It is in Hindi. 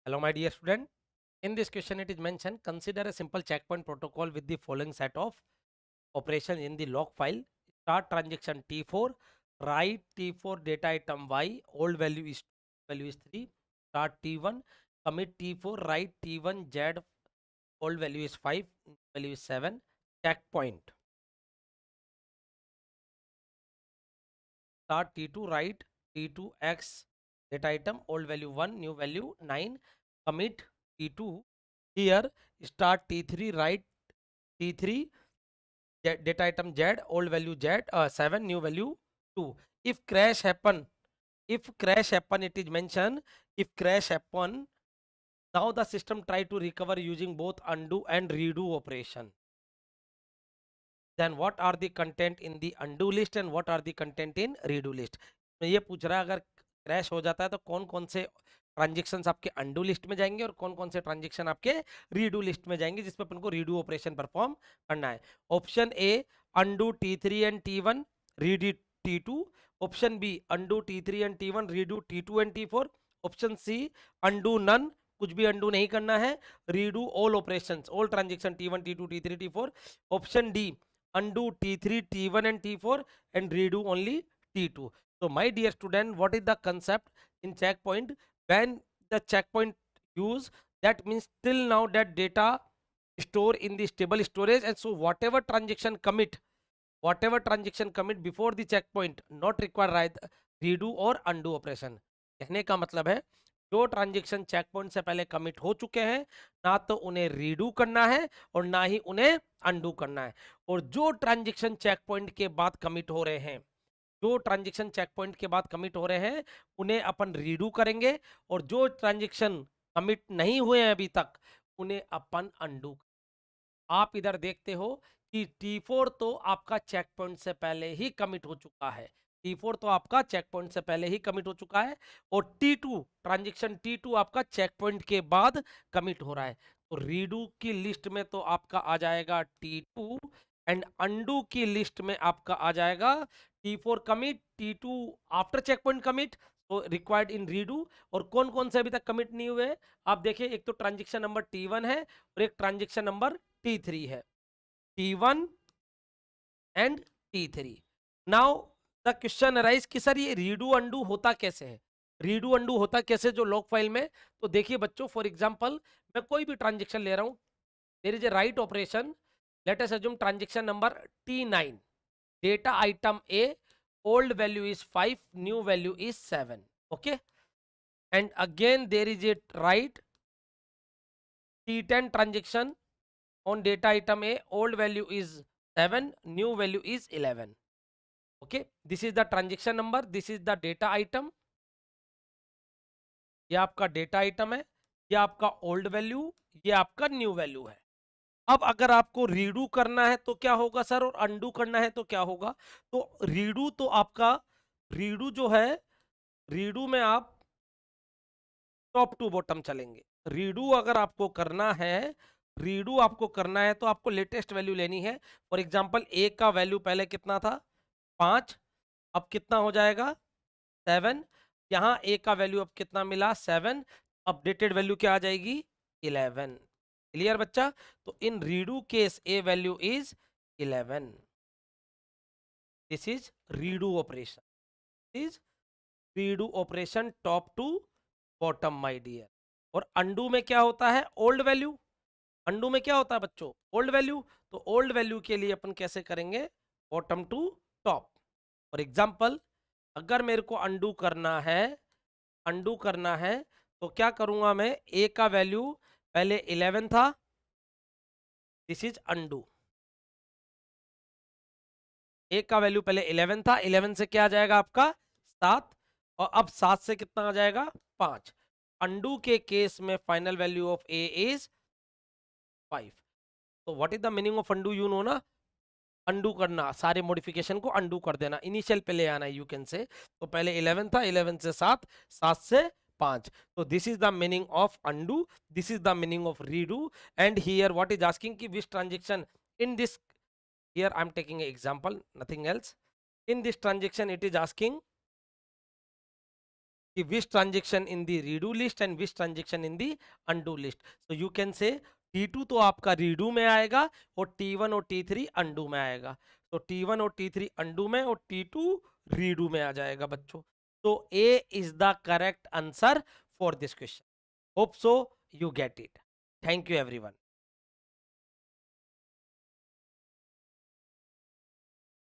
Hello, my dear student. In this question, it is mentioned consider a simple checkpoint protocol with the following set of operations in the log file. Start transaction T4, write T4 data item Y, old value is 3. Start T1, commit T4, write T1 Z, old value is 5, value is 7. Checkpoint. Start T2, write T2 X data item, old value 1, new value 9. Commit T2. Here start T3, write T3 data item Z, old value Z, 7, new value 2. If crash happen, it is mentioned, if crash happen, now the system try to recover using both undo and redo operation. Then what are the content in the undo list and what are the content in redo list? तो ये पूछ रहा है अगर क्रैश हो जाता है तो कौन कौन से ट्रांजेक्शन्स आपके अंडू लिस्ट में जाएंगे और कौन कौन से ट्रांजेक्शन आपके रीडू लिस्ट में जाएंगे जिसमें अपन को रीडू ऑपरेशन परफॉर्म करना है. Option A undo T3 and T1 redo T2. Option B undo T3 and T1 redo T2 and T4. Option C undo none, कुछ भी अंडू नहीं करना है, redo all operations all transaction T1 T2 T3 T4. Option D undo T3 T1 and T4 and redo only T2. So my dear student, what is the concept in checkpoint? When the checkpoint use, that means till now that data store in the stable storage, and so whatever transaction commit before the checkpoint not require redo or undo operation. कहने का मतलब है जो ट्रांजेक्शन चेक पॉइंट से पहले कमिट हो चुके हैं ना तो उन्हें रीडू करना है और ना ही उन्हें अंडू करना है. और जो ट्रांजेक्शन चेक पॉइंट के बाद कमिट हो रहे हैं, जो ट्रांजेक्शन चेक पॉइंट के बाद कमिट हो रहे हैं उन्हें अपन रीडू करेंगे और जो ट्रांजेक्शन कमिट नहीं हुए हैं अभी तक उन्हें अपन अंडू. आप इधर देखते हो कि T4 तो आपका चेक पॉइंट से पहले ही कमिट हो चुका है. T4 तो आपका चेक पॉइंट से पहले ही कमिट हो चुका है और T2 ट्रांजेक्शन T2 आपका चेक पॉइंट के बाद कमिट हो रहा है. तो रीडू की लिस्ट में तो आपका आ जाएगा T2 एंड अंडू की लिस्ट में आपका आ जाएगा T4 commit, T2 after check point commit, तो रिक्वायर्ड इन रीडू. और कौन कौन से अभी तक कमिट नहीं हुए आप देखिए, एक तो ट्रांजेक्शन नंबर T1 है और एक ट्रांजेक्शन नंबर T3 है. T1 and T3. Now the question arise कि सर ये रीडू अंडू होता कैसे है, रीडू अंडू होता कैसे जो लॉग फाइल में. तो देखिए बच्चों, फॉर एग्जांपल मैं कोई भी ट्रांजेक्शन ले रहा हूं, there is a write operation, let us assume transaction number T9, data item A, old value is 5, new value is 7. Okay, and again there is a write T10 transaction on data item A, old value is 7, new value is 11. Okay, this is the transaction number, this is the data item. ये आपका डेटा आइटम है, ये आपका ओल्ड वैल्यू, ये आपका न्यू वैल्यू है. अब अगर आपको रीडू करना है तो क्या होगा सर, और अंडू करना है तो क्या होगा. तो रीडू तो आपका, रीडू जो है, रीडू में आप टॉप टू बॉटम चलेंगे. रीडू अगर आपको करना है, रीडू आपको करना है तो आपको लेटेस्ट वैल्यू लेनी है. फॉर एग्जांपल ए का वैल्यू पहले कितना था 5, अब कितना हो जाएगा 7. यहाँ ए का वैल्यू अब कितना मिला 7, अपडेटेड वैल्यू क्या आ जाएगी 11. क्लियर बच्चा. तो in redo case A value is 11. This is redo operation, is redo operation top to bottom my dear. और अंडू में क्या होता है ओल्ड वैल्यू, अंडू में क्या होता है बच्चों ओल्ड वैल्यू. तो ओल्ड वैल्यू के लिए अपन कैसे करेंगे bottom to top. For example अगर मेरे को अंडू करना है, अंडू करना है तो क्या करूंगा मैं, ए का वैल्यू पहले 11 था, दिस इज अंडू. ए का वैल्यू पहले 11 था, 11 से क्या आ जाएगा आपका 7, और अब 7 से कितना आ जाएगा 5. अंडू के केस में final value of A is 5. तो what is the meaning of undo, you know ना, अंडू करना, सारे मॉडिफिकेशन को अंडू कर देना, इनिशियल पे ले आना यू कैन से. तो पहले 11 था, 11 से 7, 7 से 5. तो this is the meaning of undo, this is the meaning of redo. And here what is asking कि which transaction in this, here I am taking example, nothing else. In this transaction it is asking कि which transaction in the redo list and which transaction in the undo list. So you can say T2 तो आपका redo में आएगा और T1 और T3 undo में आएगा. तो T1 और T3 undo में और T2 redo में आ जाएगा बच्चों. तो A is the correct answer for this question. Hope so you get it. Thank you everyone.